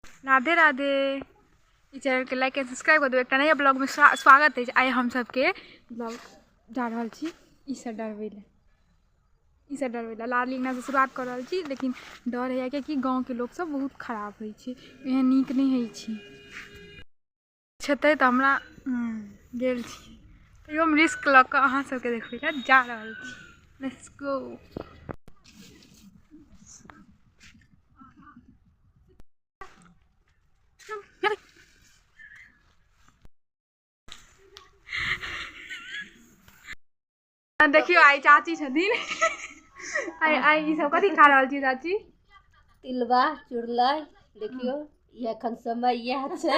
राधे राधे। इस चैनल के like and subscribe कर दो। एक नया ब्लॉग में स्वागत है। आइ हम सबके ब्लॉग जा रहा छी ईसर डरवेला लाल इगना से शुरुआत कर रहा छी, लेकिन डर है कि गाँव के लोग सब बहुत खराब है, एहन नीक नहीं है तो हमरा गेल छी। तो हम रिस्क लऽ कऽ अहाँ सबके देखबै लए जा रहल छी। Let's go. देखियो आई चाची छथिन। आई ई सब कथी खा रहल छी चाची? तिलबा चुड़लाई। देखियो ये एखन समय यह छै।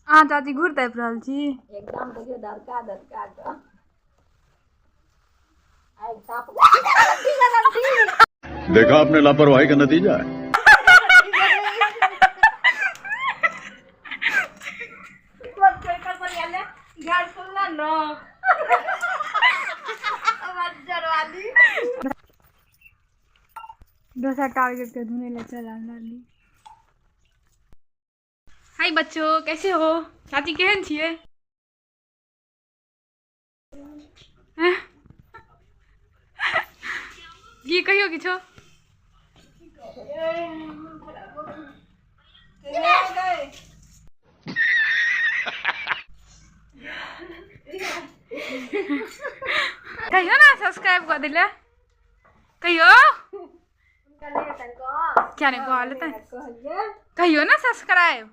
हाँ चाची घूर ताप रहल छी एकदम। देखियो दरका के आई साफ। देखा आपने लापरवाही का नतीजा है। दूसरा टारगेट के धुने ले चला लाली। हाय बच्चों, कैसे हो? चाची केहन छिए? की कहियो किछो? कहियो ना सब्सक्राइब कर दिले। कहियो क्या नहीं कहले त कहियो ना सब्सक्राइब।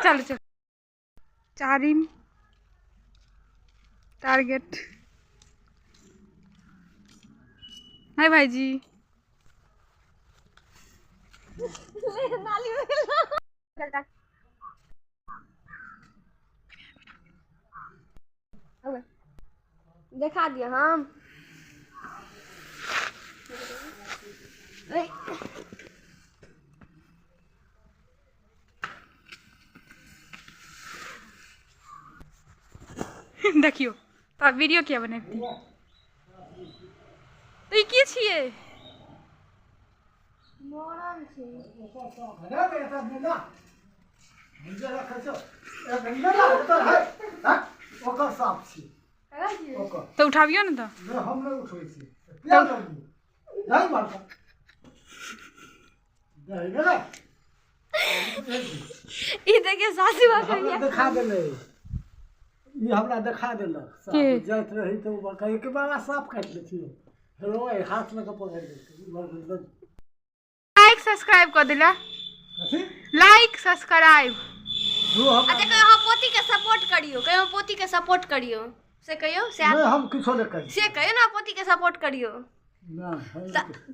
चलो चलो चारिम टारगेट। हाय भाईजी। देखा दिया हम। देखियो तो वीडियो क्या बनती तो ये की छिए? मोरन छी। तो उठाबियो ना तो हम नहीं उठबै छी। क्या करबू? नहीं मारता। नहीं ना। ई देखिए सासी बात हमरा दिखा देले। ई हमरा दिखा देलक। साफ जाइत रही तो कहे के बारा साफ काट लेथियो। हेलो ए हाथ लगा पकड़ ले। लाइक सब्सक्राइब कर दिला। कथि? Like subscribe. जो हम अच्छा कहियो हम पोती के सपोर्ट करियो। कहियो पोती के सपोर्ट करियो। से कहियो से नहीं हम किछो नहीं करी। से कहियो ना पोती के सपोर्ट करियो। ना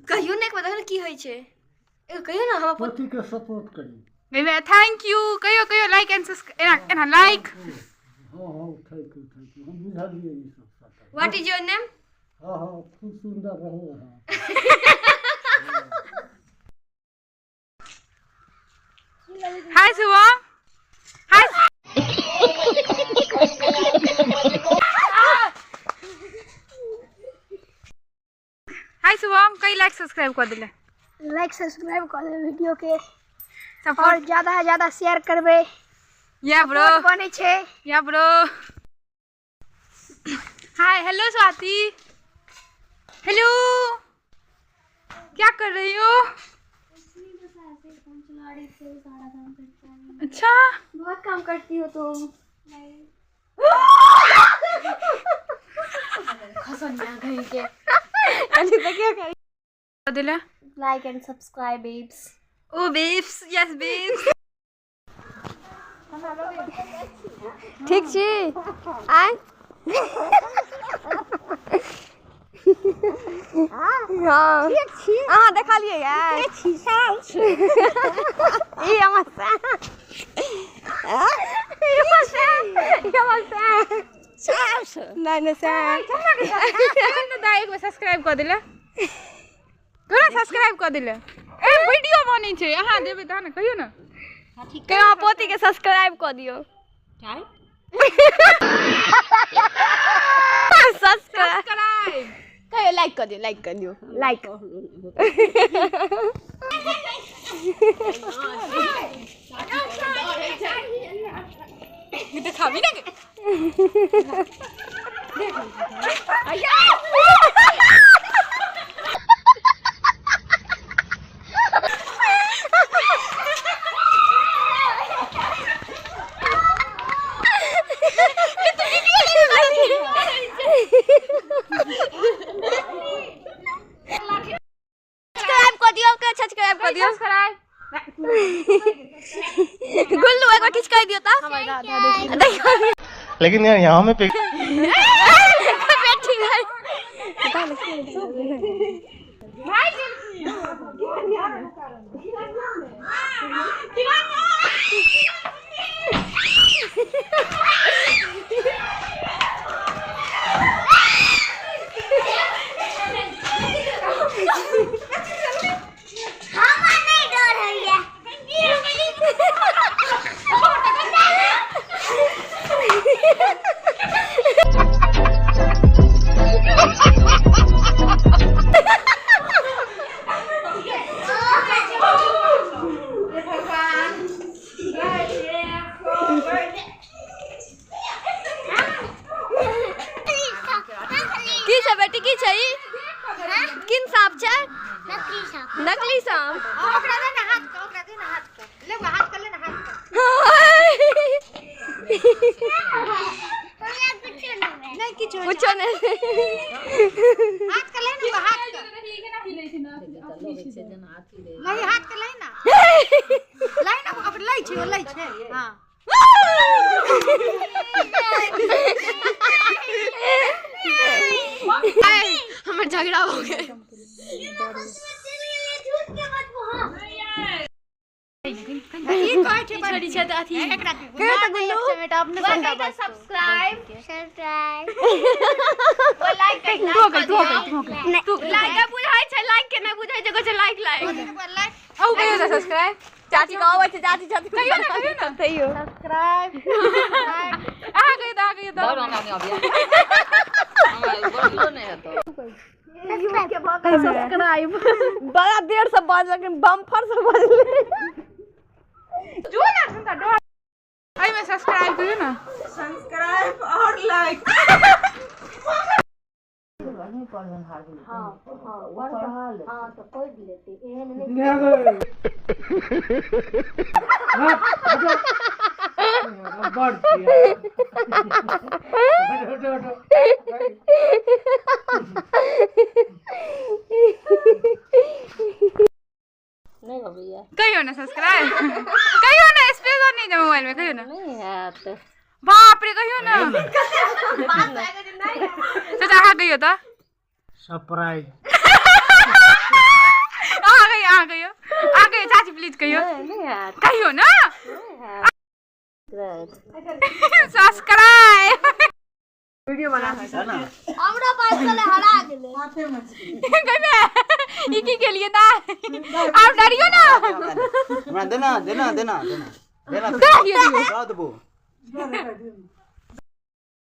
कहियो नहीं पता है की होय छे। ए कहियो ना हम पोती के सपोर्ट करी। नहीं थैंक यू कहियो कहियो लाइक एंड सब्सक्राइब एना लाइक। हां थैंक यू हम बुझलिए ई सब। What is your name? हां खूब सुंदर रहो। हाय शुभम। हाय हाय शुभम। कई लाइक सब्सक्राइब कर दिले। लाइक सब्सक्राइब कर दे वीडियो के सपोर्ट और ज्यादा से ज्यादा शेयर करबे। या ब्रो बने छे। या bro. Hi hello Swati. Hello क्या कर रही हो? अच्छा बहुत काम करती हो तुम। खसनिया कहीं के। अरे देखिए कहीं दिला। Like and subscribe babes. Oh babes yes babes. ठीक छी आय। हां ठीक छी। अहाँ देखा लिए यार। ठीक छी साउस। ई अमसा। साउस। नहीं ना दाई को सब्सक्राइब कर दिला। तोरा सब्सक्राइब कर दिले। ए वीडियो बनी छे अहाँ देबे त ना कहियो ना। कहियो पोती के सब्सक्राइब कर दियो। काय? सब्सक्राइब कहियो लाइक कर दियो लाइक ये तो खाबी ना सब्सक्राइब कर दियो गुल्लू एक बार खिंच कर दियो ता लेकिन यार यहाँ में पे की छै बेटी की छै किन सांप छै नकली सांप ओकरा दे ना हाथ का ले हाथ कर ले ना हाथ नहीं कुछ नहीं हाथ कर ले ना हाथ कर नहीं हाथ कर ले ना अब लै छै हां हमर झगड़ा हो गया छोड़ी छै त अथी एकरा के त गुल्लू अपने सब्सक्राइब वो लाइक तू लाइक बुझाई छै लाइक के नै बुझाई छै कहै लाइक औ कहियो ना सब्सक्राइब चाची कहबै छै चाची कहियो ना कहियो सब्सक्राइब आ गई तो सब्सक्राइब बड़ा देर से बाज लेकिन बम्फर से बाजले जो ना सुनता डर आई में सब्सक्राइब करियो ना सब्सक्राइब और लाइक तो कोई लेते एहन नहीं बढ़ नहीं हो भैया कहियो ना सब्सक्राइब कहियो ना स्पेस और नहीं मोबाइल में कहियो ना नहीं है तो बाप रे कहियो ना चाचा आ गइयो त सरप्राइज आ गइयो चाची प्लीज कहियो नहीं है कहियो ना सब्सक्राइब वीडियो बना है ना हमरा पास चले हरा गेले कहिबे ई की के लिए ता आप डरियो ना हमरा देना दबो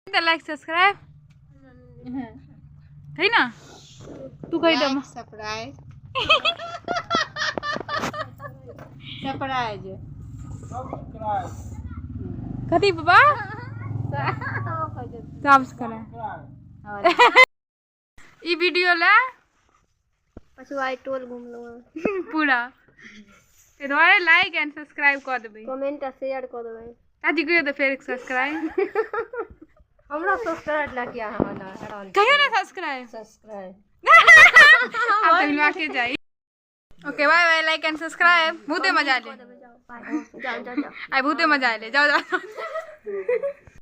लाइक सब्सक्राइब है ना तू कहि दे सरप्राइज कथी बाबा सब्सक्राइब ई वीडियो ला पछुआई टोल घूम लो पूरा ए द्वारे लाइक एंड सब्सक्राइब कर देबै कमेंट आ शेयर कर देबै चाची कहियो तो फिर सब्सक्राइब हमरा सब्सक्राइब ला किया हमरा कहियो ना सब्सक्राइब अब तो मिलवा के जाई okay bye bye like and subscribe बहुते मजा ले जाओ आई बहुते मजा ले जाओ